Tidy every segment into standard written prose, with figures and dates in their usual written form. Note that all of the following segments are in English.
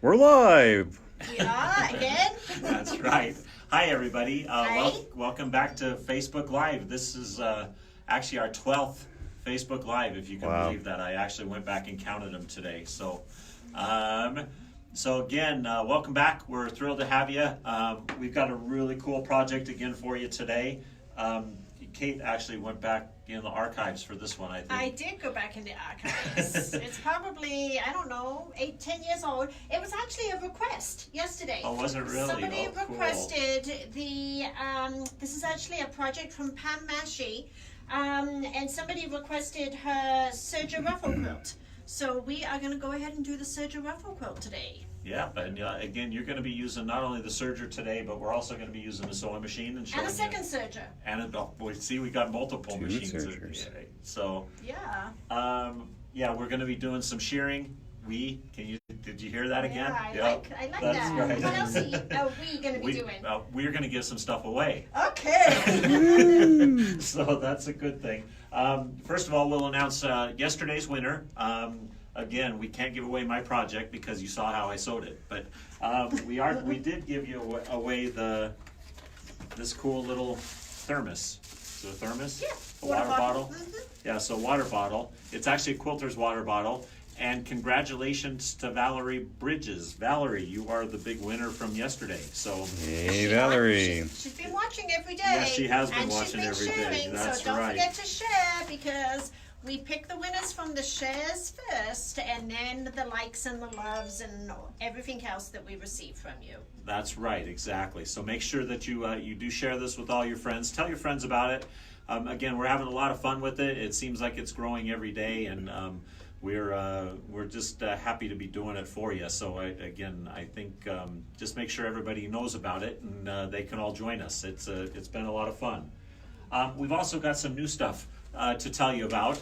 We're live. We are again. That's right. Hi, everybody. Hi. Welcome back to Facebook Live. This is actually our 12th Facebook Live, if you can believe that. I actually went back and counted them today. So again, welcome back. We're thrilled to have you. We've got a really cool project again for you today. Kate actually went back in the archives for this one, I think. I did go back in the archives. It's probably, I don't know, 8-10 years old. It was actually a request yesterday. Oh, was it really? Somebody cool. requested this is actually a project from Pam Mashi, and somebody requested her Serger Ruffle quilt. So we are going to go ahead and do the Serger Ruffle quilt today. Yeah, and again, you're going to be using not only the Serger today, but we're also going to be using the sewing machine and a second Serger. And we got multiple Two machines. Sergers. So Yeah. we're going to be doing some shearing. Did you hear that again? Yeah, I like that's that. right. What else are we going to be doing? We're going to give some stuff away. Okay. So that's a good thing. First of all, we'll announce yesterday's winner. Again, we can't give away my project because you saw how I sewed it, but we did give you away this cool little thermos. Is it a thermos? Yeah. A water bottle. Mm-hmm. Yeah, so water bottle. It's actually a quilter's water bottle. And congratulations to Valerie Bridges. Valerie, you are the big winner from yesterday. So Hey, Valerie. She's been watching every day. Yes, she has been watching and she's been every day. sharing, That's so don't right. forget to share because we pick the winners from the shares first and then the likes and the loves and everything else that we receive from you. That's right, exactly. So make sure that you do share this with all your friends. Tell your friends about it. Again, we're having a lot of fun with it. It seems like it's growing every day, and we're just happy to be doing it for you. So I think just make sure everybody knows about it and they can all join us. It's been a lot of fun. We've also got some new stuff to tell you about.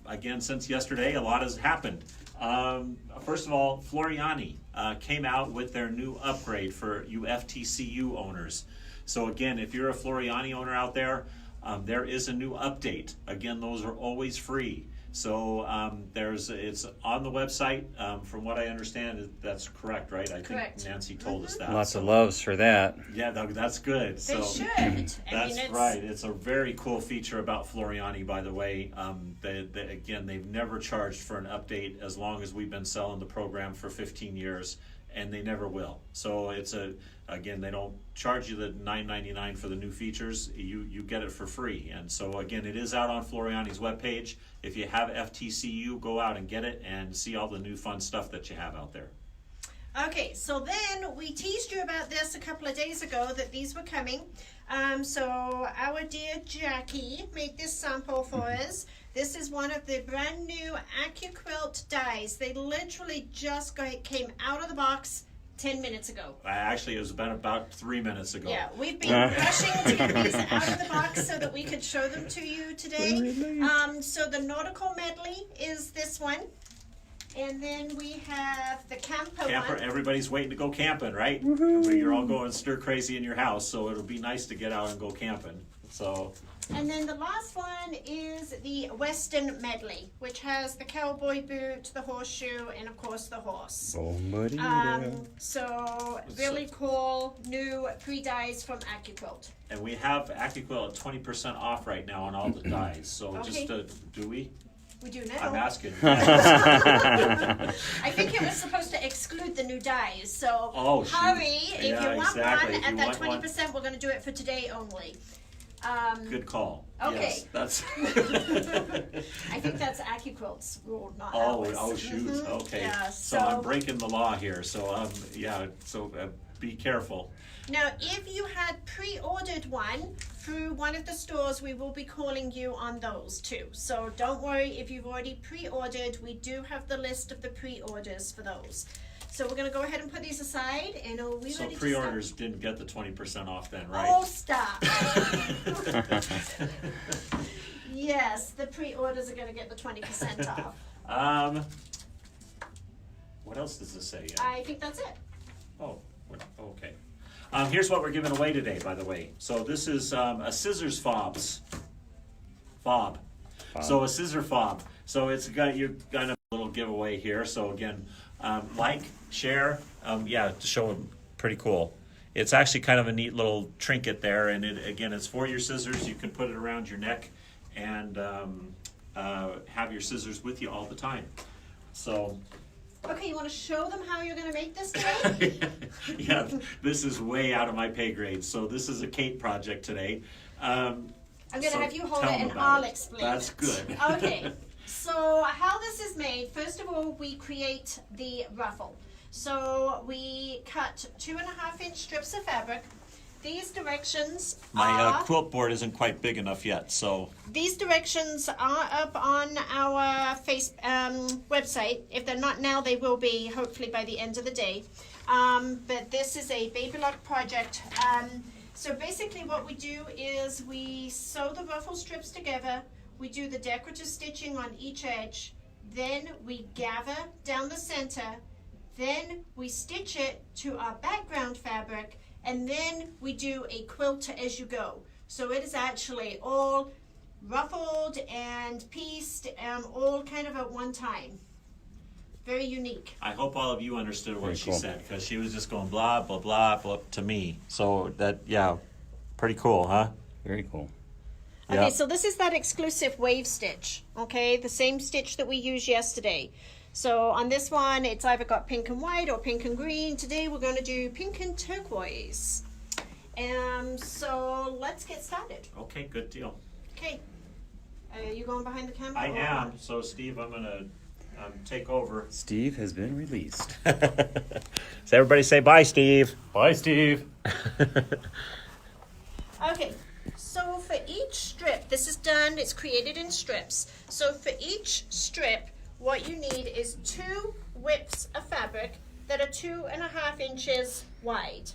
Again, since yesterday, a lot has happened. First of all, Floriani came out with their new upgrade for you FTCU owners. So again, if you're a Floriani owner out there, there is a new update. Again, those are always free. So it's on the website. From what I understand, that's correct, right? Correct. Think Nancy told us that. Lots of loves for that. Yeah, that's good. They should. That's right. It's a very cool feature about Floriani, by the way. Again, they've never charged for an update as long as we've been selling the program for 15 years, and they never will. So again, they don't charge you the $9.99 for the new features. You get it for free. And so again, it is out on Floriani's webpage. If you have FTCU, go out and get it and see all the new fun stuff that you have out there. Okay, so then we teased you about this a couple of days ago that these were coming. So our dear Jackie made this sample for us. This is one of the brand new AccuQuilt dies. They literally just came out of the box 10 minutes ago. Actually, it was about 3 minutes ago. Yeah, we've been rushing to get these out of the box so that we could show them to you today. So the Nautical Medley is this one. And then we have the Camper one. Everybody's waiting to go camping, right? You're all going stir crazy in your house, so it'll be nice to get out and go camping. And then the last one is the Western Medley, which has the cowboy boot, the horseshoe, and of course the horse. So really cool new pre-dyes from AccuQuilt. And we have AccuQuilt at 20% off right now on all the dyes. So Okay. Do we? We do now. I'm asking. I think it was supposed to exclude the new dyes, so hurry if you want exactly. one at that 20%. We're going to do it for today only. Good call. Okay. Yes, that's. I think that's AccuQuilt's rule, not ours. Oh shoot. Mhm. Okay. Yeah, so I'm breaking the law here. So be careful. Now, if you had pre-ordered one through one of the stores, we will be calling you on those too. So don't worry if you've already pre-ordered. We do have the list of the pre-orders for those. So we're going to go ahead and put these aside, and are we ready to pre-orders didn't get the 20% off then, right? Oh, stop. Yes, the pre-orders are going to get the 20% off. What else does this say? I think that's it. Oh, okay. Here's what we're giving away today, by the way. So this is a scissors fob. So a scissor fob. So you're gonna little giveaway here. So again, like, share, yeah, to show them. Pretty cool. It's actually kind of a neat little trinket there, and it's for your scissors. You can put it around your neck and have your scissors with you all the time. So. Okay, you want to show them how you're going to make this today? Yeah, this is way out of my pay grade. So this is a Kate project today. I'm going to have you hold it and about I'll it. explain. That's it. good. Okay, so how this is made, first of all, we create the ruffle. So we cut 2.5-inch strips of fabric. These directions My quilt board isn't quite big enough yet, so. These directions are up on our website. If they're not now, they will be hopefully by the end of the day. But this is a baby lock project. So basically what we do is we sew the ruffle strips together. We do the decorative stitching on each edge. Then we gather down the center. Then we stitch it to our background fabric. And then we do a quilt as you go. So it is actually all ruffled and pieced, all kind of at one time. Very unique. I hope all of you understood what Very she cool. said, because she was just going blah, blah, blah, blah to me. So that, yeah, pretty cool, huh? Very cool. Okay, Yeah. so this is that exclusive wave stitch, okay? The same stitch that we used yesterday. So on this one, it's either got pink and white or pink and green. Today we're going to do pink and turquoise. So let's get started. Okay, good deal. Okay. Are you going behind the camera? I or- am. So, Steve, I'm going to take over. Steve has been released. So everybody say bye, Steve. Bye, Steve. Okay, so for each strip, this is done, it's created in strips. So for each strip, what you need is 2 widths of fabric that are 2.5 inches wide.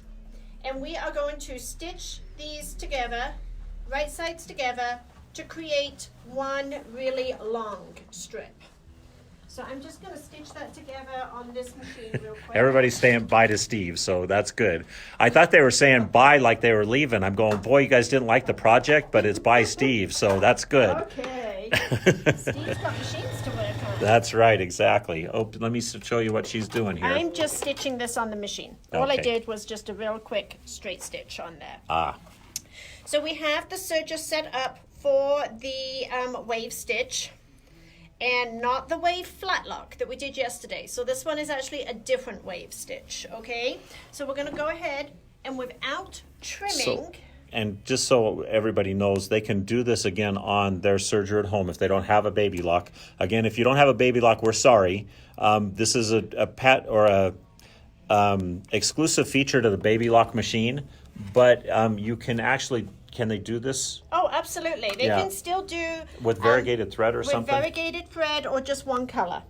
And we are going to stitch these together, right sides together, to create one really long strip. So I'm just going to stitch that together on this machine real quick. Everybody's saying bye to Steve, so that's good. I thought they were saying bye like they were leaving. I'm going, boy, you guys didn't like the project, but it's bye, Steve, so that's good. Okay. Steve's got machines to work on. That's right, exactly. Oh, let me show you what she's doing here. I'm just stitching this on the machine. All I Okay. did was just a real quick straight stitch on there. Ah, So we have the serger set up for the wave stitch and not the wave flat lock that we did yesterday. So this one is actually a different wave stitch, okay? So we're going to go ahead and without trimming... So, and just so everybody knows, they can do this again on their serger at home if they don't have a baby lock. Again, if you don't have a baby lock, we're sorry. This is a pet or a exclusive feature to the baby lock machine, but you can actually, can they do this Oh, absolutely. They Yeah. can still do... with variegated thread or with something? variegated thread or just one color.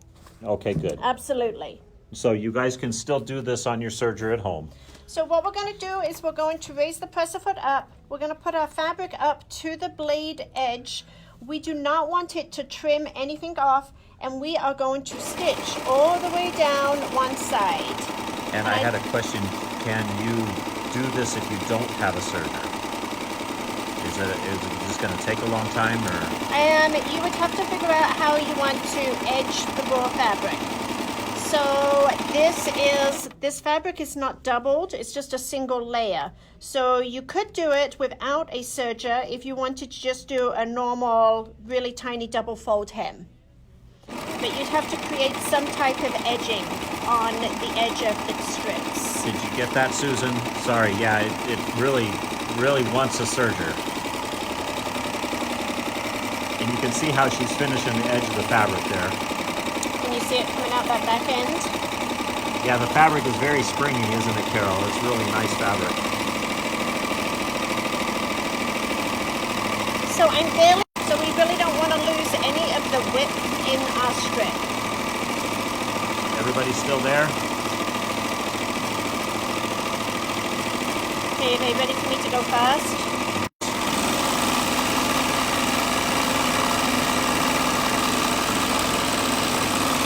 Okay, good. Absolutely. So you guys can still do this on your serger at home. So what we're going to do is we're going to raise the presser foot up. We're going to put our fabric up to the blade edge. We do not want it to trim anything off, and we are going to stitch all the way down one side. And I had a question, can you do this if you don't have a serger? Is it just going to take a long time, or? You would have to figure out how you want to edge the raw fabric. So this fabric is not doubled, it's just a single layer. So you could do it without a serger if you wanted to just do a normal, really tiny double fold hem. But you'd have to create some type of edging on the edge of the strips. Did you get that, Susan? Sorry, yeah, it really wants a serger. And you can see how she's finishing the edge of the fabric there. Can you see it coming out that back end? Yeah, the fabric is very springy, isn't it, Carol? It's really nice fabric. So we really don't want to lose any of the width in our strip. Everybody still there? Okay, are they ready for me to go fast?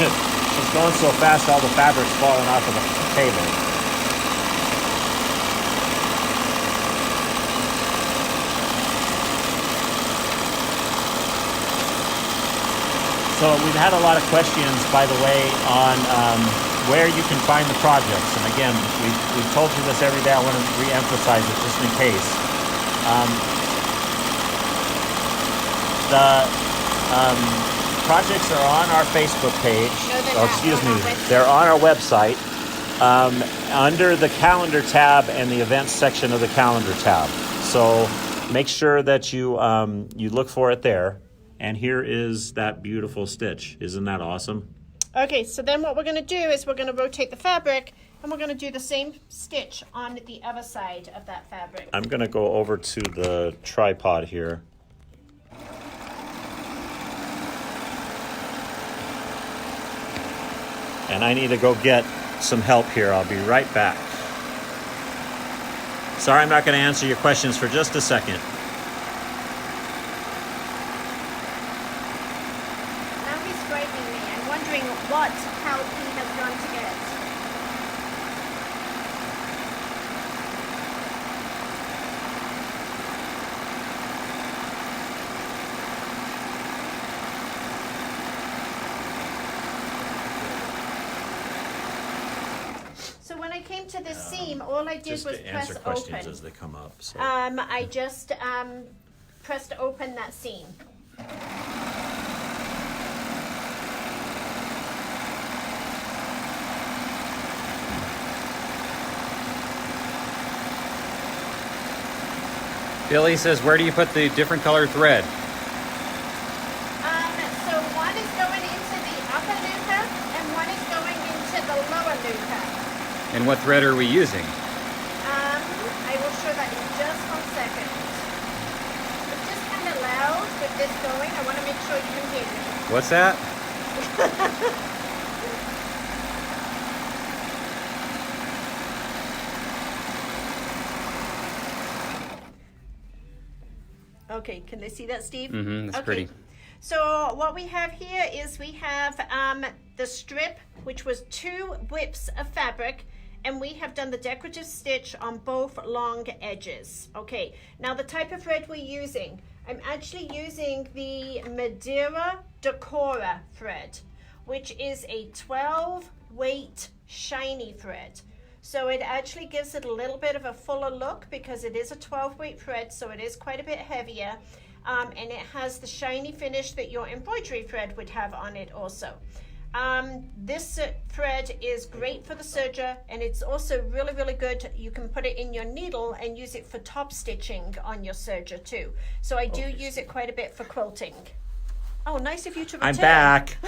She's going so fast, all the fabric's falling off of the table. So we've had a lot of questions, by the way, on where you can find the projects. And again, we've told you this every day. I want to re-emphasize it just in case. The projects are on our Facebook page. No, They're on our website under the calendar tab and the events section of the calendar tab. So make sure that you look for it there. And here is that beautiful stitch. Isn't that awesome? Okay, so then what we're going to do is we're going to rotate the fabric and we're going to do the same stitch on the other side of that fabric. I'm going to go over to the tripod here. And I need to go get some help here. I'll be right back. Sorry, I'm not going to answer your questions for just a second. Now he's frightening me. I'm wondering what help he has gone to get. So when I came to this seam, all I did Just was to press answer questions open. as they come up. So. I just pressed open that seam. Billy says, where do you put the different color thread? So one is going into the upper looper and one is going into the lower looper. And what thread are we using? I will show that in just 1 second. It's just kind of loud with this going. I want to make sure you can hear me. What's that? Okay, can they see that, Steve? Mm-hmm, that's okay. pretty. So what we have here is we have the strip, which was 2 whips of fabric, and we have done the decorative stitch on both long edges. Okay, now the type of thread we're using, I'm actually using the Madeira Decora thread, which is a 12 weight shiny thread. So it actually gives it a little bit of a fuller look because it is a 12 weight thread, so it is quite a bit heavier. And it has the shiny finish that your embroidery thread would have on it also. This thread is great for the serger, and it's also really, really good. You can put it in your needle and use it for top stitching on your serger too. So I do use it quite a bit for quilting. Oh, nice of you to return. I'm back.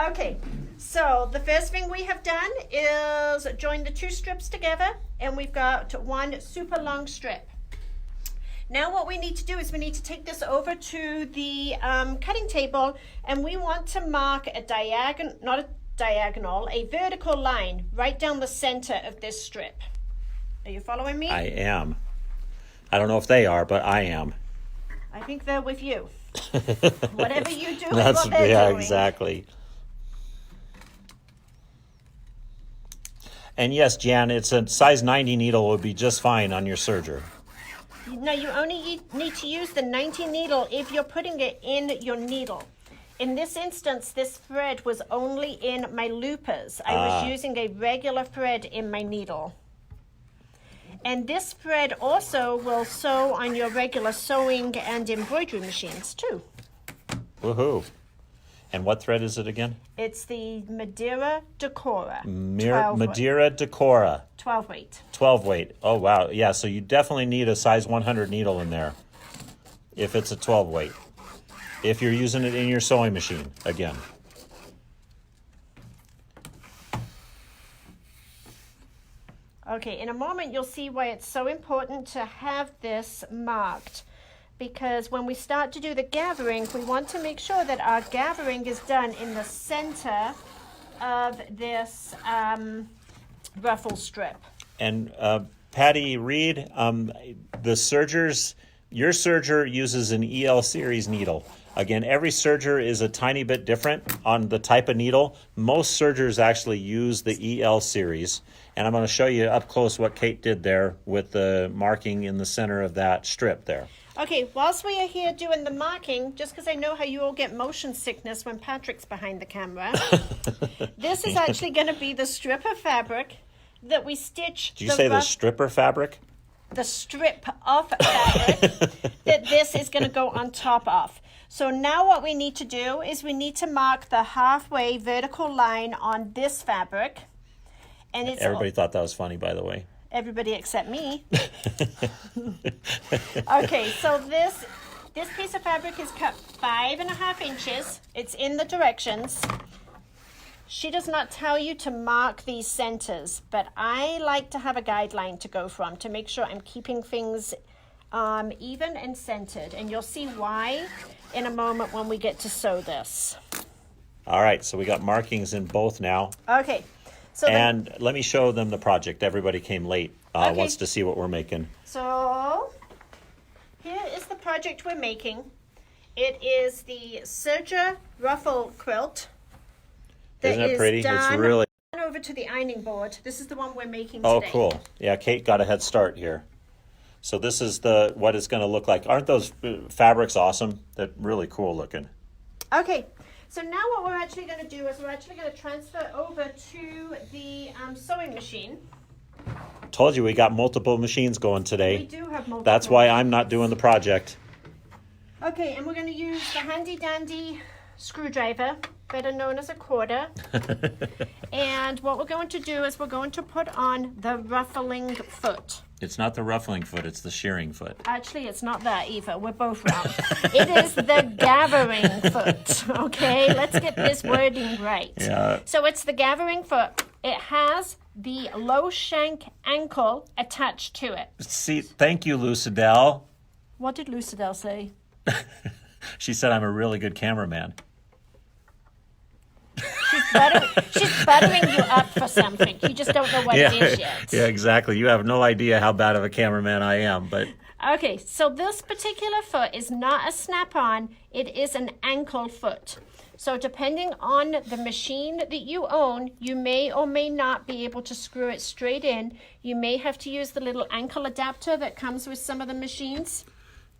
Okay, so the first thing we have done is join the 2 strips together, and we've got 1 super long strip. Now what we need to do is we need to take this over to the cutting table, and we want to mark a diagonal, not a diagonal, a vertical line right down the center of this strip. Are you following me? I am. I don't know if they are, but I am. I think they're with you. Whatever you do is That's what they're doing. Exactly. And yes, Jan, it's a size 90 needle would be just fine on your serger. No, you only need to use the 90 needle if you're putting it in your needle. In this instance, this thread was only in my loopers. I was using a regular thread in my needle. And this thread also will sew on your regular sewing and embroidery machines too. Woohoo. And what thread is it again? It's the Madeira Decora. Madeira Decora. 12 weight. 12 weight. Oh, wow. Yeah, so you definitely need a size 100 needle in there if it's a 12 weight. If you're using it in your sewing machine, again. Okay, in a moment you'll see why it's so important to have this marked. Because when we start to do the gathering, we want to make sure that our gathering is done in the center of this ruffle strip. And Patty Reed, the sergers, your serger uses an EL series needle. Again, every serger is a tiny bit different on the type of needle. Most sergers actually use the EL series. And I'm going to show you up close what Kate did there with the marking in the center of that strip there. Okay, whilst we are here doing the marking, just because I know how you all get motion sickness when Patrick's behind the camera, this is actually going to be the strip of fabric that we stitch. Did you say the stripper fabric? The strip of fabric that this is going to go on top of. So now what we need to do is we need to mark the halfway vertical line on this fabric. And it's Everybody thought that was funny, by the way. Everybody except me. Okay, so this piece of fabric is cut 5.5 inches. It's in the directions. She does not tell you to mark these centers, but I like to have a guideline to go from to make sure I'm keeping things even and centered. And you'll see why in a moment when we get to sew this. All right, so we got markings in both now. Okay. So and let me show them the project. Everybody came late, Okay. wants to see what we're making. So here is the project we're making. It is the Serger Ruffle quilt. Isn't it pretty? It's really... over to the ironing board. This is the one we're making today. Oh, cool. Yeah, Kate got a head start here. So this is what it's going to look like. Aren't those fabrics awesome? They're really cool looking. Okay. So now what we're actually going to do is we're actually going to transfer over to the sewing machine. Told you we got multiple machines going today. We do have multiple. That's why I'm not doing the project. Okay, and we're going to use the handy dandy screwdriver, better known as a quarter. And what we're going to do is we're going to put on the ruffling foot. It's not the ruffling foot, it's the shearing foot. Actually, it's not that either. We're both wrong. It is the gathering foot. Okay, let's get this wording right. Yeah. So it's the gathering foot. It has the low shank ankle attached to it. See, thank you, Lucidel. What did Lucidel say? She said I'm a really good cameraman. She's buttering you up for something. You just don't know what it is yet. Yeah, exactly. You have no idea how bad of a cameraman I am, but... Okay, so this particular foot is not a snap-on. It is an ankle foot. So depending on the machine that you own, you may or may not be able to screw it straight in. You may have to use the little ankle adapter that comes with some of the machines.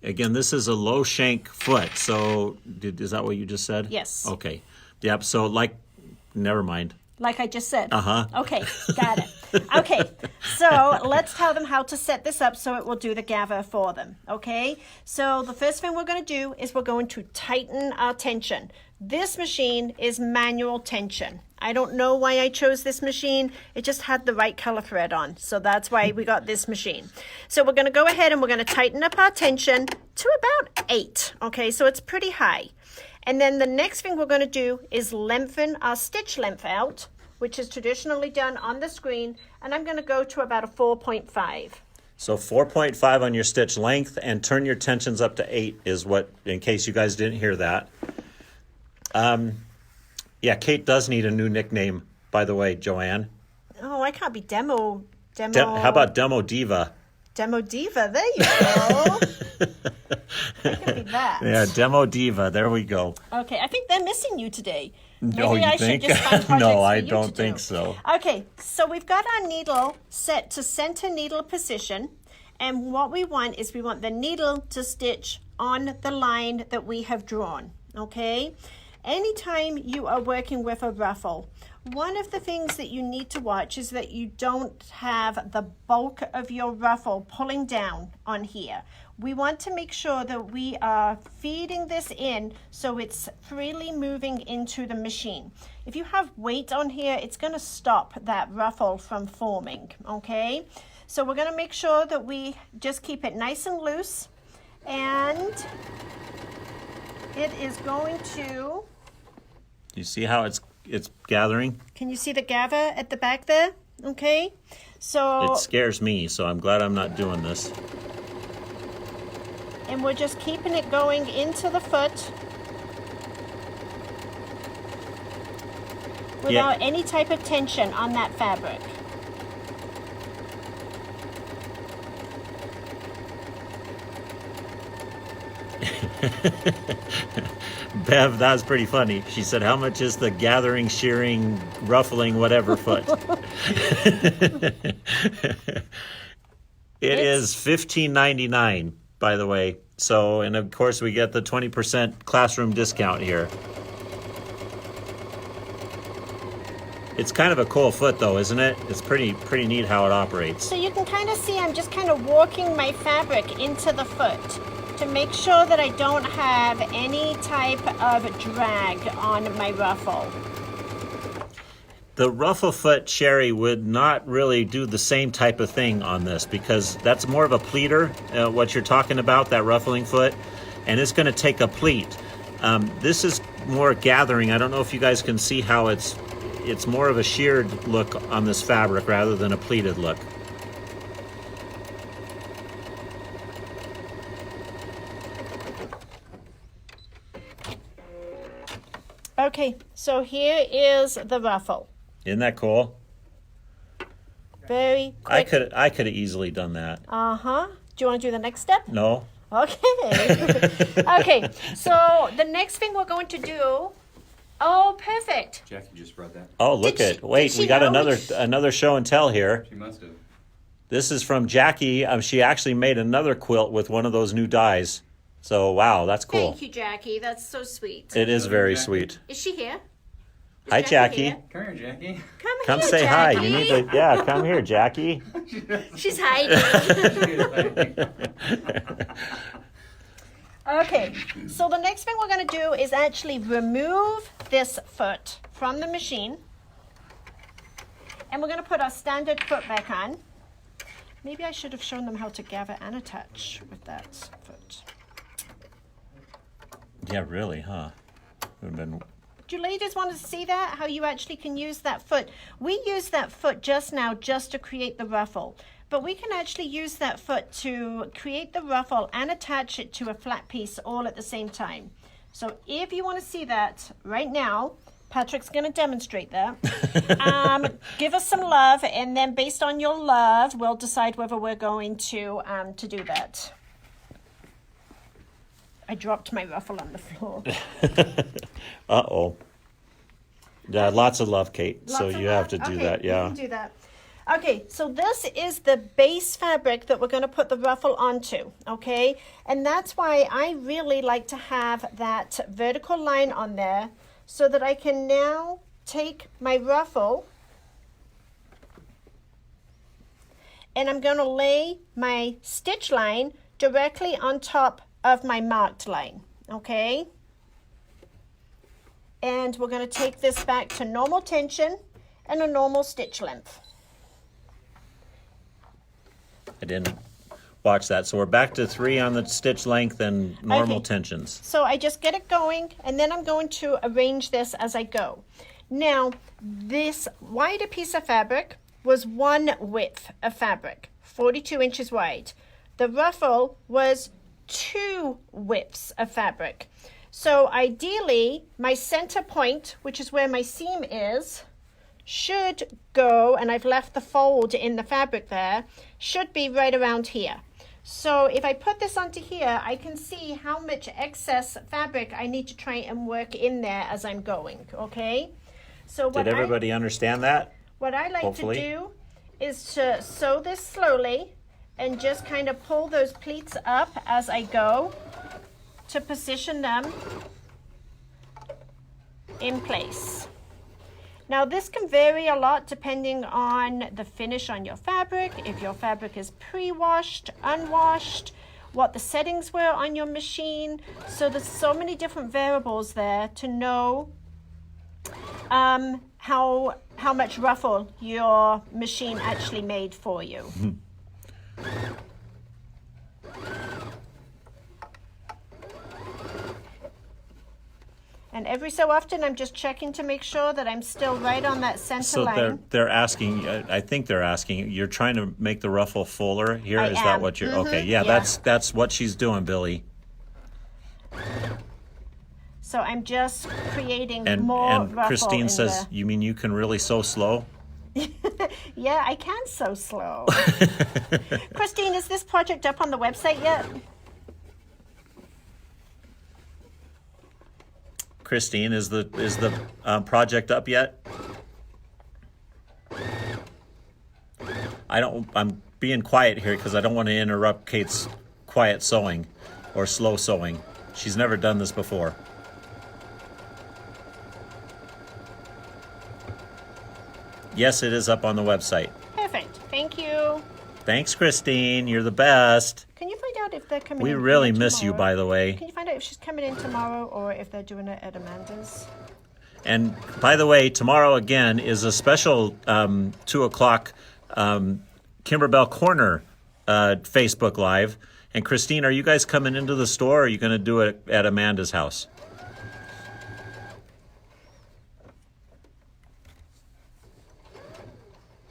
Again, this is a low shank foot, so is that what you just said? Yes. Okay. Yep, so never mind. Like I just said. Uh-huh. Okay, got it. Okay, so let's tell them how to set this up so it will do the gather for them, okay? So the first thing we're going to do is we're going to tighten our tension. This machine is manual tension. I don't know why I chose this machine. It just had the right color thread on, so that's why we got this machine. So we're going to go ahead and we're going to tighten up our tension to about 8, okay? So it's pretty high. And then the next thing we're going to do is lengthen our stitch length out, which is traditionally done on the screen, and I'm going to go to about a 4.5. So 4.5 on your stitch length, and turn your tensions up to 8 is what, in case you guys didn't hear that. Yeah, Kate does need a new nickname, by the way, Joanne. Oh, I can't be Demo. How about Demo Diva? Demo Diva, there you go. I can be that. Yeah, Demo Diva, there we go. Okay, I think they're missing you today. No, Maybe you I think? should just find projects No, for I you don't to do. think so. Okay, so we've got our needle set to center needle position, and what we want is we want the needle to stitch on the line that we have drawn, okay? Anytime you are working with a ruffle, one of the things that you need to watch is that you don't have the bulk of your ruffle pulling down on here. We want to make sure that we are feeding this in so it's freely moving into the machine. If you have weight on here, it's going to stop that ruffle from forming, okay? So we're going to make sure that we just keep it nice and loose, and it is going to... You see how it's gathering? Can you see the gather at the back there? Okay, so... It scares me, so I'm glad I'm not doing this. And we're just keeping it going into the foot without any type of tension on that fabric. Bev, that was pretty funny. She said, how much is the gathering, shearing, ruffling, whatever foot? It is $15.99, by the way. So, and of course we get the 20% classroom discount here. It's kind of a cool foot though, isn't it? It's pretty neat how it operates. So you can kind of see I'm just kind of walking my fabric into the foot to make sure that I don't have any type of drag on my ruffle. The ruffle foot Sherry would not really do the same type of thing on this because that's more of a pleater, what you're talking about, that ruffling foot, and it's going to take a pleat. This is more gathering. I don't know if you guys can see how it's more of a sheared look on this fabric rather than a pleated look. Okay, so here is the ruffle. Isn't that cool? Very quick. I could have easily done that. Uh-huh. Do you want to do the next step? No. Okay. Okay, so the next thing we're going to do... Oh, perfect. Jackie just brought that. Oh, look Did at wait, she we got know? another show and tell here. She must have. This is from Jackie. She actually made another quilt with one of those new dyes. So wow, that's cool. Thank you, Jackie. That's so sweet. It is very Jackie. sweet. Is she here? Is Hi, Jackie. here? Come here, Jackie. Come here, say hi. Jackie. You need to. Yeah, come here, Jackie. She's hiding. Okay, so the next thing we're going to do is actually remove this foot from the machine. And we're going to put our standard foot back on. Maybe I should have shown them how to gather and attach with that foot. Yeah, really, huh? Would have been. Do you ladies want to see that? How you actually can use that foot? We used that foot just now just to create the ruffle. But we can actually use that foot to create the ruffle and attach it to a flat piece all at the same time. So if you want to see that right now, Patrick's going to demonstrate that. Give us some love, and then based on your love, we'll decide whether we're going to do that. I dropped my ruffle on the floor. Uh-oh. Yeah, lots of love, Kate. Lots so of you love? have to do Okay, that, we yeah. can do that. Okay, so this is the base fabric that we're going to put the ruffle onto, okay? And that's why I really like to have that vertical line on there so that I can now take my ruffle and I'm going to lay my stitch line directly on top of my marked line, okay? And we're going to take this back to normal tension and a normal stitch length. I didn't watch that. So we're back to 3 on the stitch length and normal Okay. tensions. So I just get it going, and then I'm going to arrange this as I go. Now, this wider piece of fabric was 1 width of fabric, 42 inches wide. The ruffle was 2 widths of fabric. So ideally, my center point, which is where my seam is, should go, and I've left the fold in the fabric there, should be right around here. So if I put this onto here, I can see how much excess fabric I need to try and work in there as I'm going, okay? So Did everybody understand that? what I like Hopefully. to do is to sew this slowly and just kind of pull those pleats up as I go to position them in place. Now this can vary a lot depending on the finish on your fabric, if your fabric is pre-washed, unwashed, what the settings were on your machine. So there's so many different variables there to know how much ruffle your machine actually made for you. And every so often, I'm just checking to make sure that I'm still right on that center So line. they're asking, I think they're asking, you're trying to make the ruffle fuller here? I Is am. that what you're, okay, yeah, yeah. that's what she's doing, Billy. So I'm just creating And more ruffle Christine in says, you mean you can really sew slow? Yeah, I can sew slow. Christine, is this project up on the website yet? Christine, is the project up yet? I'm being quiet here because I don't want to interrupt Kate's quiet sewing. or slow sewing. She's never done this before. Yes, it is up on the website. Perfect. Thank you. Thanks, Christine. You're the best. Can you find out if they're coming We in really tomorrow? miss you, by the way. Can you find out if she's coming in tomorrow or if they're doing it at Amanda's? And by the way, tomorrow again is a special 2 o'clock Kimberbell Corner Facebook Live. And Christine, are you guys coming into the store, or are you going to do it at Amanda's house?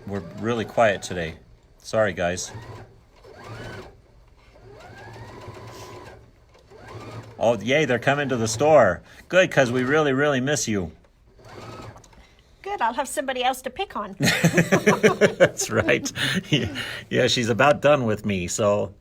We're really quiet today. Sorry, guys. Oh, yay, they're coming to the store. Good, because we really, really miss you. Good, I'll have somebody else to pick on. That's right. Yeah, she's about done with me, so.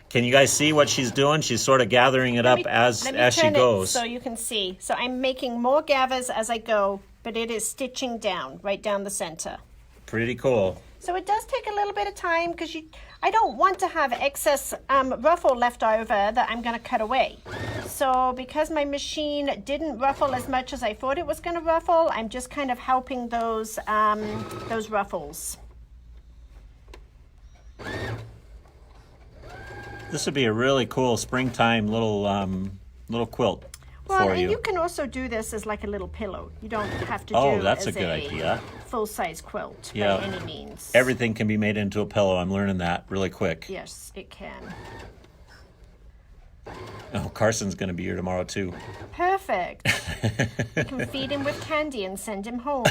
Can you guys see what she's doing? She's sort of gathering it up as she turn it goes. so you can see. So I'm making more gathers as I go, but it is stitching down, right down the center. Pretty cool. So it does take a little bit of time because I don't want to have excess ruffle left over that I'm going to cut away. So because my machine didn't ruffle as much as I thought it was going to ruffle, I'm just kind of helping those ruffles. This would be a really cool springtime little quilt Well, for and you. you can also do this as like a little pillow. You don't have to do Oh, it that's as a good idea. full-size quilt Yeah. by any means. Everything can be made into a pillow. I'm learning that really quick. Yes, it can. Oh, Carson's going to be here tomorrow, too. Perfect. You can feed him with candy and send him home.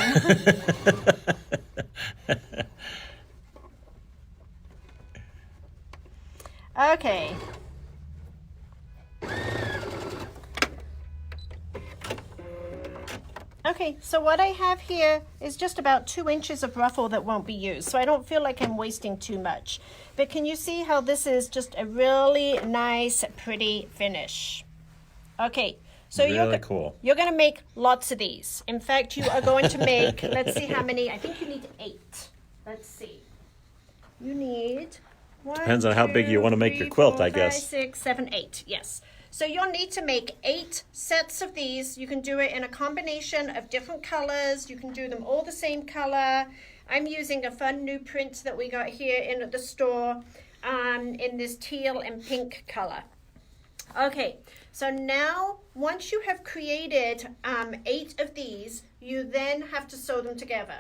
Okay. Okay, so what I have here is just about 2 inches of ruffle that won't be used, so I don't feel like I'm wasting too much. But can you see how this is just a really nice, pretty finish? Okay, so Really cool. You're going to make lots of these. In fact, you are going to make, let's see how many, I think you need 8. Let's see. You need 1, Depends on how big you 2, want to make 3, your quilt, 4, I 5, guess. 6, 7, 8, yes. So you'll need to make 8 sets of these. You can do it in a combination of different colors. You can do them all the same color. I'm using a fun new print that we got here in at the store in this teal and pink color. Okay, so now once you have created 8 of these, you then have to sew them together.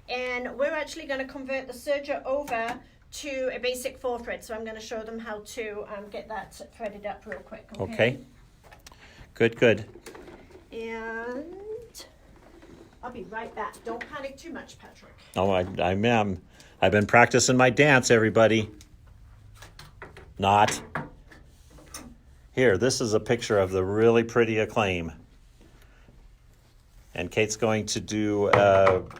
And we're actually going to convert the serger over to a basic 4 thread, so I'm going to show them how to get that threaded up real quick. Okay. Good, good. And I'll be right back. Don't panic too much, Patrick. Oh, I am. I've been practicing my dance, everybody. Not. Here, this is a picture of the really pretty Acclaim. And Kate's going to do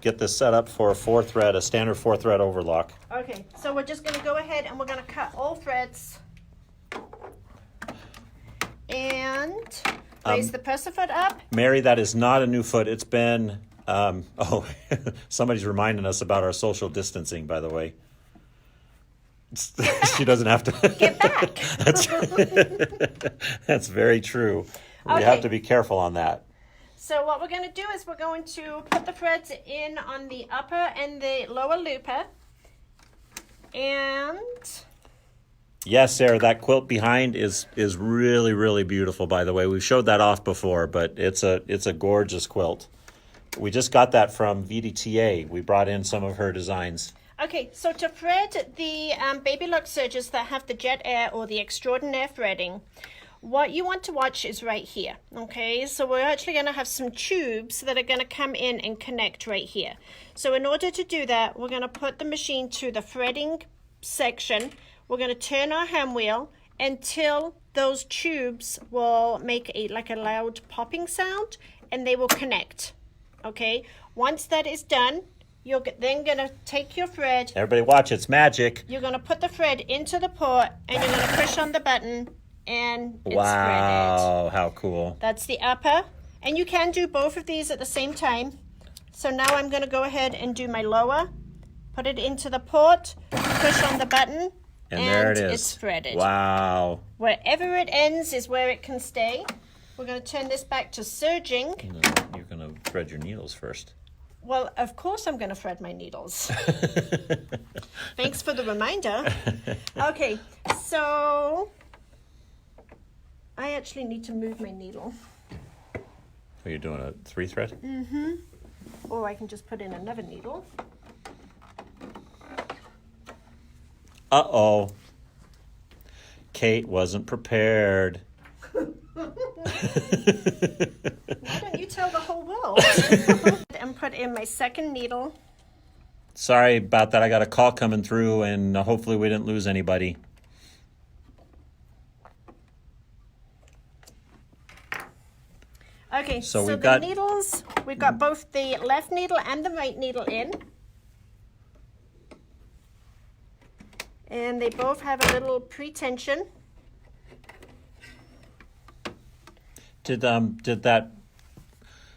get this set up for a 4-thread, a standard 4-thread overlock. Okay, so we're just going to go ahead and we're going to cut all threads. And raise the presser foot up. Mary, that is not a new foot. It's been, oh, somebody's reminding us about our social distancing, by the way. She doesn't have to. Get back. That's very true. We Okay. have to be careful on that. So what we're going to do is we're going to put the threads in on the upper and the lower looper. And Yes, Sarah, that quilt behind is really, really beautiful, by the way. We've showed that off before, but it's a gorgeous quilt. We just got that from VDTA. We brought in some of her designs. okay, so to thread the Baby Lock sergers that have the Jet Air or the Extraordinaire threading, what you want to watch is right here, okay? So we're actually going to have some tubes that are going to come in and connect right here. So in order to do that, we're going to put the machine to the threading section. We're going to turn our hand wheel until those tubes will make a loud popping sound, and they will connect, okay? Once that is done, you're then going to take your thread. Everybody watch, it's magic. You're going to put the thread into the port, and you're going to push on the button, and it's threaded. Wow, how cool. That's the upper. And you can do both of these at the same time. So now I'm going to go ahead and do my lower Put it into the port, push on the button, And there it is. It's threaded. Wow. Wherever it ends is where it can stay. We're going to turn this back to serging. You're going to thread your needles first. Well, of course I'm going to thread my needles. Thanks for the reminder. Okay, so I actually need to move my needle. Are you doing a 3-thread? Mm-hmm. Or I can just put in another needle. Uh-oh. Kate wasn't prepared. Why don't you tell the whole world? And put in my second needle. Sorry about that. I got a call coming through, and hopefully we didn't lose anybody. Okay, So so the needles, we've got both the left needle and the right needle in. And they both have a little pre-tension. Did that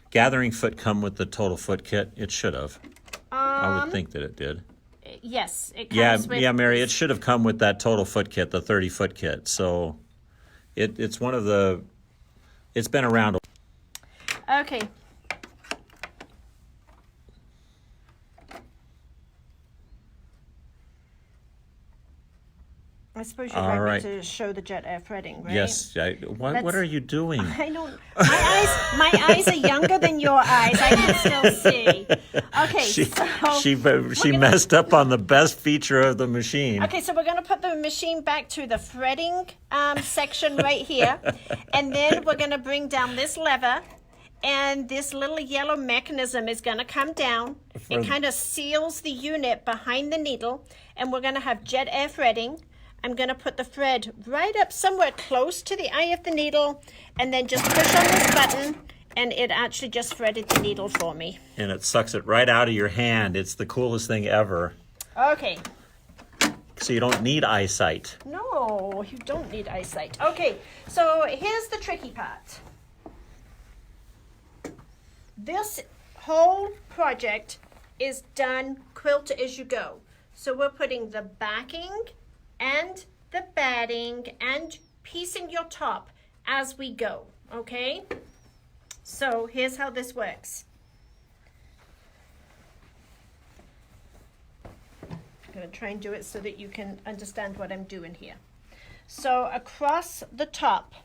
gathering foot come with the total foot kit? It should have. I would think that it did. Yes, it comes with... Yeah, Mary, it should have come with that total foot kit, the 30-foot kit. So it's one of the... It's been around. Okay. I suppose you'd like me to show the jet air threading, right? Yes. What are you doing? I don't... My eyes are younger than your eyes. I can still see. Okay, She messed up on the best feature of the machine. Okay, so we're going to put the machine back to the threading section right here. And then we're going to bring down this lever. And this little yellow mechanism is going to come down. It kind of seals the unit behind the needle. And we're going to have jet air threading. I'm going to put the thread right up somewhere close to the eye of the needle. And then just push on this button. And it actually just threaded the needle for me. And it sucks it right out of your hand. It's the coolest thing ever. Okay. So you don't need eyesight. No, you don't need eyesight. Okay, so here's the tricky part. This whole project is done quilt as you go. So we're putting the backing and the batting and piecing your top as we go, okay? So here's how this works. I'm going to try and do it so that you can understand what I'm doing here. So across the top,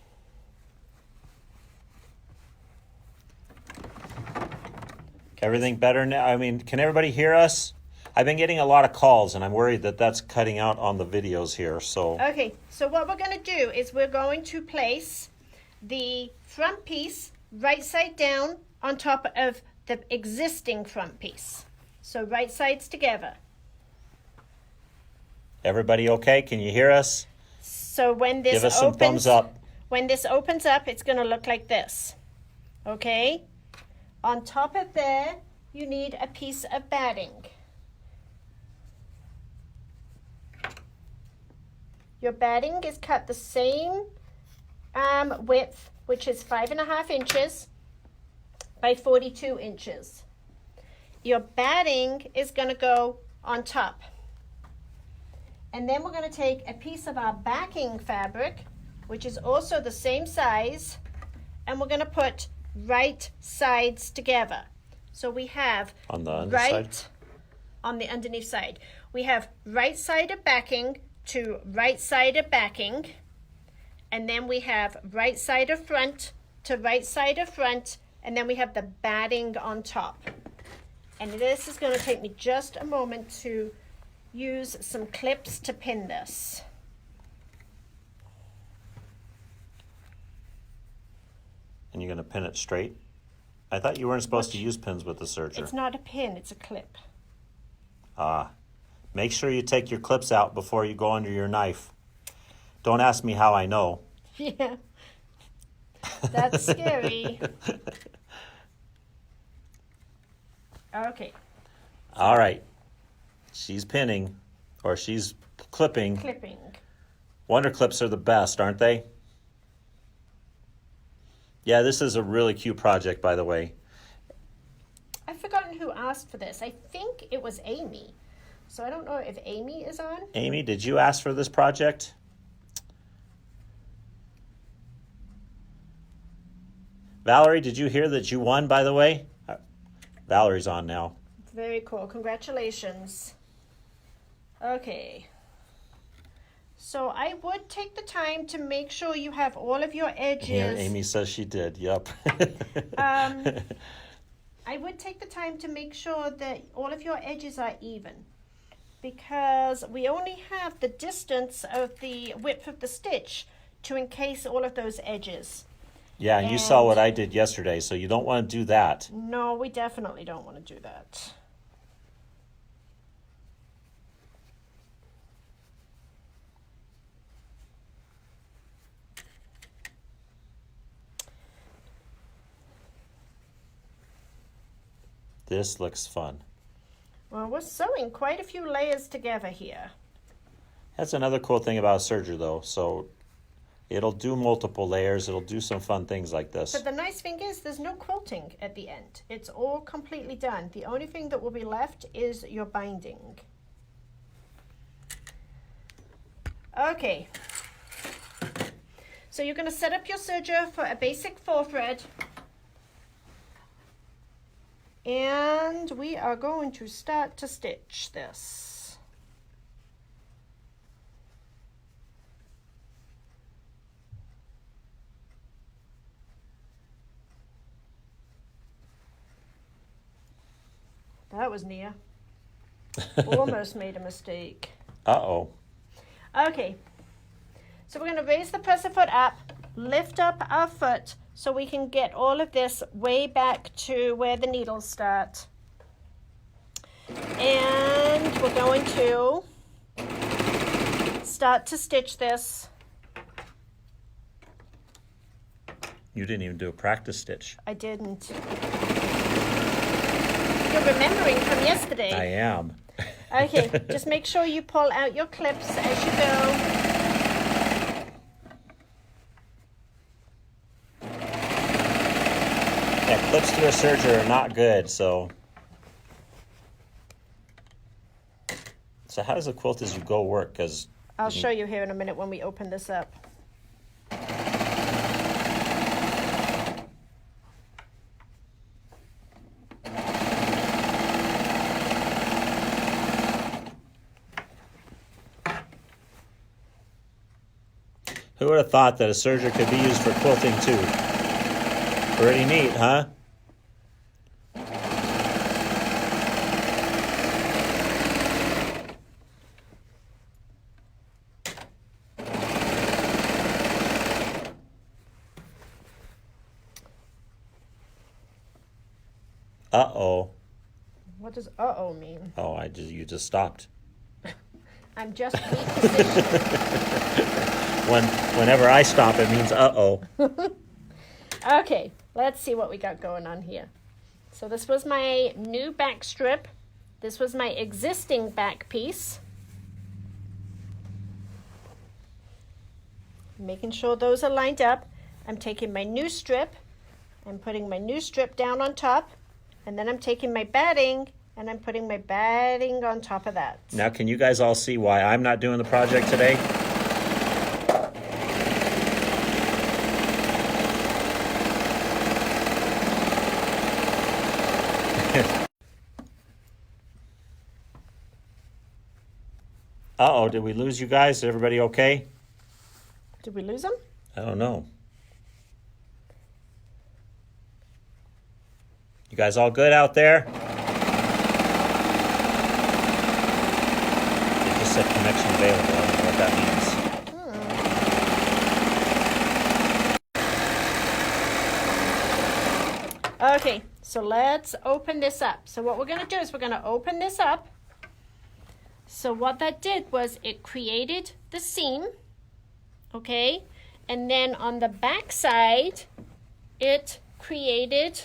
Everything better now? I mean, can everybody hear us? I've been getting a lot of calls, and I'm worried that that's cutting out on the videos here. So okay, so what we're going to do is we're going to place the front piece right side down on top of the existing front piece. So right sides together. everybody okay? Can you hear us? So when this Give us some thumbs up. When this opens up, it's going to look like this. Okay? On top of there, you need a piece of batting. Your batting is cut the same width, which is 5.5 inches by 42 inches. Your batting is going to go on top. And then we're going to take a piece of our backing fabric, which is also the same size, and we're going to put right sides together. So we have On the underside? on the underneath side. We have right side of backing to right side of backing, and then we have right side of front to right side of front, and then we have the batting on top. And this is going to take me just a moment to use some clips to pin this. And you're going to pin it straight? I thought you weren't supposed to use pins with the serger. It's not a pin, it's a clip. Make sure you take your clips out before you go under your knife. Don't ask me how I know. Yeah. That's scary. Okay. All right. She's pinning, or she's clipping. Clipping. Wonder clips are the best, aren't they? Yeah, this is a really cute project, by the way. I've forgotten who asked for this. I think it was Amy. So I don't know if Amy is on. Amy, did you ask for this project? Valerie, did you hear that you won, by the way? Valerie's on now. Very cool. Congratulations. Okay. So I would take the time to make sure you have all of your edges. Yeah, Amy says she did. Yep. I would take the time to make sure that all of your edges are even, because we only have the distance of the width of the stitch to encase all of those edges. Yeah, and you saw what I did yesterday, so you don't want to do that. No, we definitely don't want to do that. This looks fun. Well, we're sewing quite a few layers together here. That's another cool thing about Serger, though. So it'll do multiple layers. It'll do some fun things like this. But the nice thing is there's no quilting at the end. It's all completely done. The only thing that will be left is your binding. Okay. So you're going to set up your serger for a basic 4 thread. And we are going to start to stitch this. That was near. Almost made a mistake. Uh-oh. Okay. So we're going to raise the presser foot up, lift up our foot, so we can get all of this way back to where the needles start. And we're going to start to stitch this. You didn't even do a practice stitch. I didn't. You're remembering from yesterday. I am. Okay, just make sure you pull out your clips as you go. Yeah, clips to a serger are not good, so how does a quilt as you go work? Because I'll show you here in a minute when we open this up. who would have thought that a serger could be used for quilting too? Pretty neat, huh? Uh-oh. What does uh-oh mean? Oh, you just stopped. I'm just repositioning. Whenever I stop, it means uh-oh. Okay, let's see what we got going on here. So this was my new back strip. This was my existing back piece. Making sure those are lined up. I'm taking my new strip. I'm putting my new strip down on top. And then I'm taking my batting and I'm putting my batting on top of that. Now, can you guys all see why I'm not doing the project today? Uh-oh, did we lose you guys? Is everybody okay? Did we lose them? I don't know. You guys all good out there? It just said connection available. I don't know what that means. Okay, so let's open this up. So what we're going to do is we're going to open this up. So what that did was it created the seam, okay? And then on the back side, it created...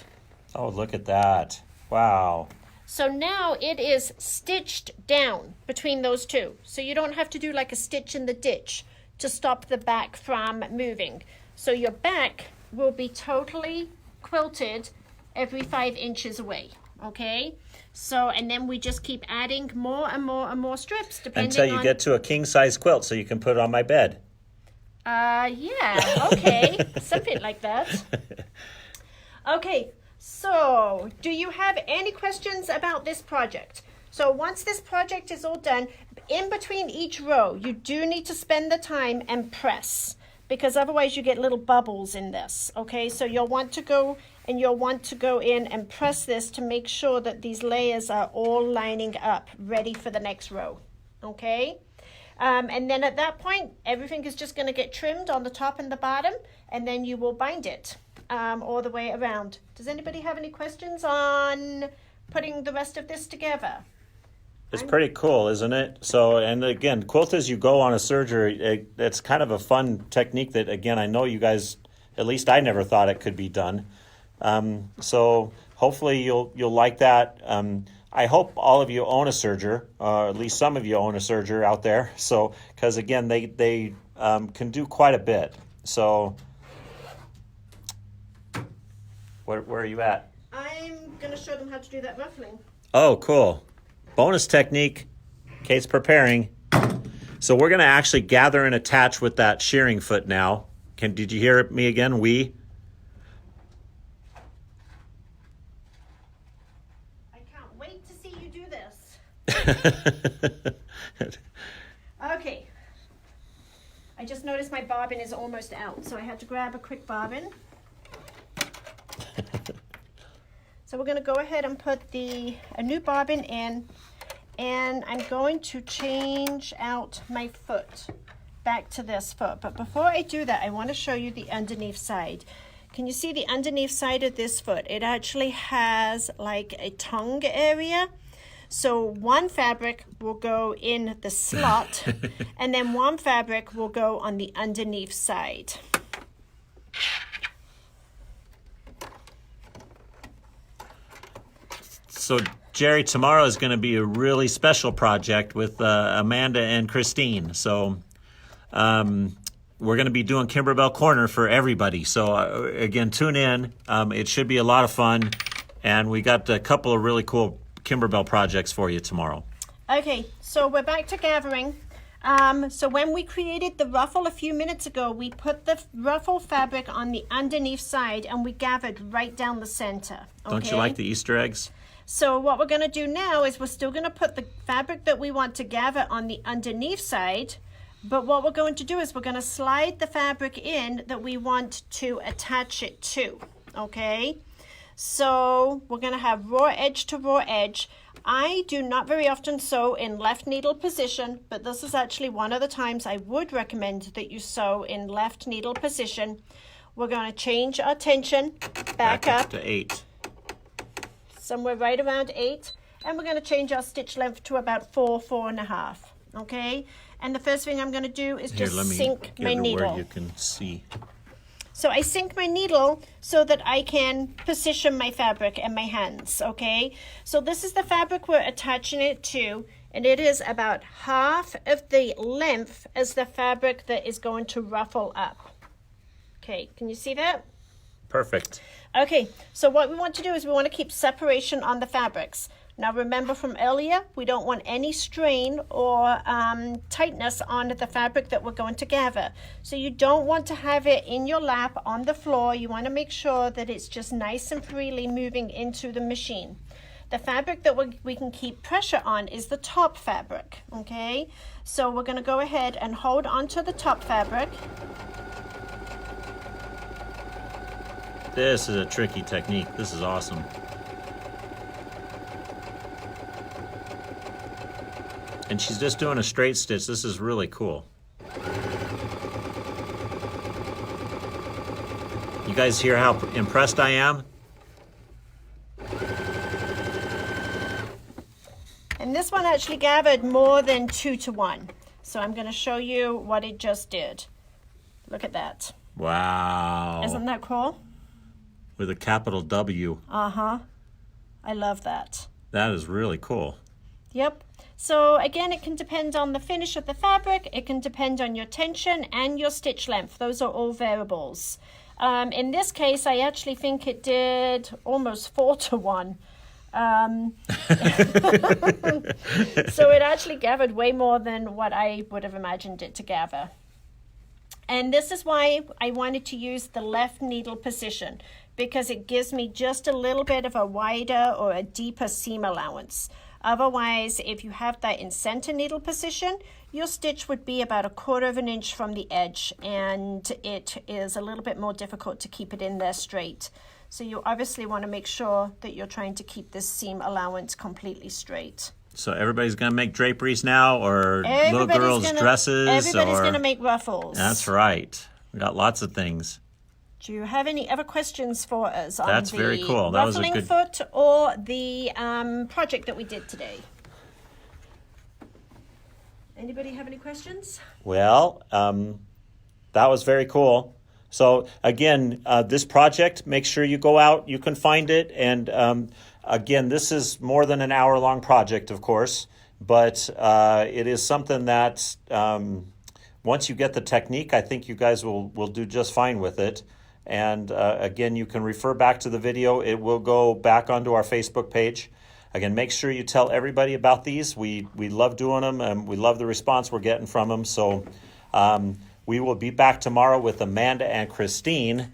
Oh, look at that. Wow. So now it is stitched down between those two. So you don't have to do like a stitch in the ditch to stop the back from moving. So your back will be totally quilted every 5 inches away. okay? So, and then we just keep adding more and more and more strips depending Until you get to a king-size quilt so you can put it on my bed. Yeah, okay, something like that. Okay, so do you have any questions about this project? So once this project is all done, in between each row, you do need to spend the time and press, because otherwise you get little bubbles in this, okay? So you'll want to go in and press this to make sure that these layers are all lining up, ready for the next row, okay? And then at that point, everything is just going to get trimmed on the top and the bottom, and then you will bind it all the way around. Does anybody have any questions on putting the rest of this together? It's pretty cool, isn't it? So, and again, quilt as you go on a Serger, it's kind of a fun technique that, again, I know you guys, at least I never thought it could be done. So hopefully you'll like that. I hope all of you own a Serger, or at least some of you own a Serger out there. So, because again, they can do quite a bit. So, where are you at? I'm going to show them how to do that ruffling. Oh, cool. Bonus technique. Kate's preparing. So we're going to actually gather and attach with that shearing foot now. Did you hear me again? We? Wait to see you do this. Okay. I just noticed my bobbin is almost out, so I had to grab a quick bobbin. So we're going to go ahead and put a new bobbin in, and I'm going to change out my foot back to this foot. But before I do that, I want to show you the underneath side. Can you see the underneath side of this foot? It actually has like a tongue area. So one fabric will go in the slot, and then one fabric will go on the underneath side. So, Jerry, tomorrow is going to be a really special project with Amanda and Christine. So, we're going to be doing Kimberbell Corner for everybody. So, again, tune in. It should be a lot of fun. And we got a couple of really cool Kimberbell projects for you tomorrow. Okay, so we're back to gathering. So when we created the ruffle a few minutes ago, we put the ruffle fabric on the underneath side and we gathered right down the center. Okay? Don't you like the Easter eggs? So what we're going to do now is we're still going to put the fabric that we want to gather on the underneath side, but what we're going to do is we're going to slide the fabric in that we want to attach it to, okay? So we're going to have raw edge to raw edge. I do not very often sew in left needle position, but this is actually one of the times I would recommend that you sew in left needle position. We're going to change our tension back up to 8. Somewhere right around 8, and we're going to change our stitch length to about 4.5, okay? And the first thing I'm going to do is just sink my needle. Where you can see. So I sink my needle so that I can position my fabric and my hands, okay? So this is the fabric we're attaching it to, and it is about half of the length as the fabric that is going to ruffle up. Okay, can you see that? Perfect. Okay, so what we want to do is we want to keep separation on the fabrics. Now remember from earlier, we don't want any strain or tightness on the fabric that we're going to gather. So you don't want to have it in your lap on the floor. You want to make sure that it's just nice and freely moving into the machine. The fabric that we can keep pressure on is the top fabric, okay? So we're going to go ahead and hold onto the top fabric. This is a tricky technique. This is awesome. And she's just doing a straight stitch. This is really cool. You guys hear how impressed I am? And this one actually gathered more than 2 to 1. So I'm going to show you what it just did. Look at that. Wow. Isn't that cool? With a capital W. Uh-huh. I love that. That is really cool. Yep. So again, it can depend on the finish of the fabric. It can depend on your tension and your stitch length. Those are all variables. In this case, I actually think it did almost 4 to 1. So it actually gathered way more than what I would have imagined it to gather. And this is why I wanted to use the left needle position, because it gives me just a little bit of a wider or a deeper seam allowance. Otherwise, if you have that in center needle position, your stitch would be about 1/4 of an inch from the edge, and it is a little bit more difficult to keep it in there straight. So you obviously want to make sure that you're trying to keep this seam allowance completely straight. So everybody's going to make draperies now, or little Everybody's girls' dresses? Everybody's or... going to make ruffles. That's right. We got lots of things. Do you have any other questions for us on That's the very cool. That was a ruffling good- foot or the project that we did today? Anybody have any questions? Well, that was very cool. So again, this project, make sure you go out, you can find it. And again, this is more than an hour-long project, of course, but it is something that once you get the technique, I think you guys will do just fine with it. And again, you can refer back to the video. It will go back onto our Facebook page. Again, make sure you tell everybody about these. We love doing them, and we love the response we're getting from them. So we will be back tomorrow with Amanda and Christine.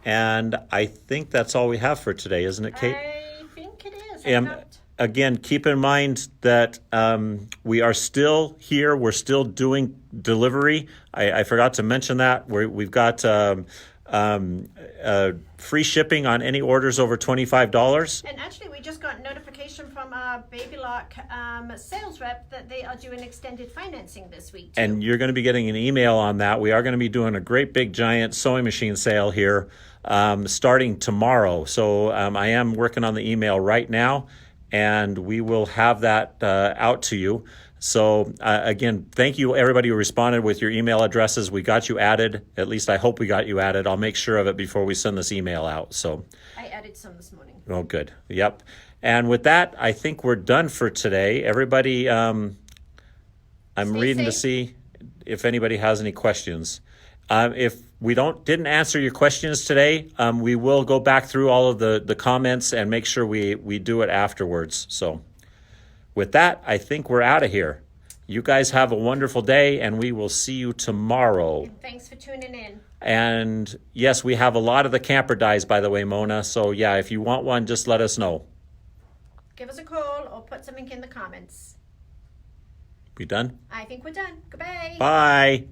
And I think that's all we have for today, isn't it, Kate? I think it is. Again, keep in mind that we are still here. We're still doing delivery. I forgot to mention that. We've got free shipping on any orders over $25. And actually, we just got notification from our Baby Lock sales rep that they are doing extended financing this week, too. And you're going to be getting an email on that. We are going to be doing a great big giant sewing machine sale here starting tomorrow. So I am working on the email right now, and we will have that out to you. So again, thank you everybody who responded with your email addresses. We got you added. At least I hope we got you added. I'll make sure of it before we send this email out. So I added some this morning. oh, good. Yep. And with that, I think we're done for today. Everybody, I'm reading to see if anybody has any questions. If we didn't answer your questions today, we will go back through all of the comments and make sure we do it afterwards. So with that, I think we're out of here. You guys have a wonderful day, and we will see you tomorrow. And thanks for tuning in. And yes, we have a lot of the camper dies, by the way, Mona. So yeah, if you want one, just let us know. Give us a call or put something in the comments. We done? I think we're done. Goodbye. Bye.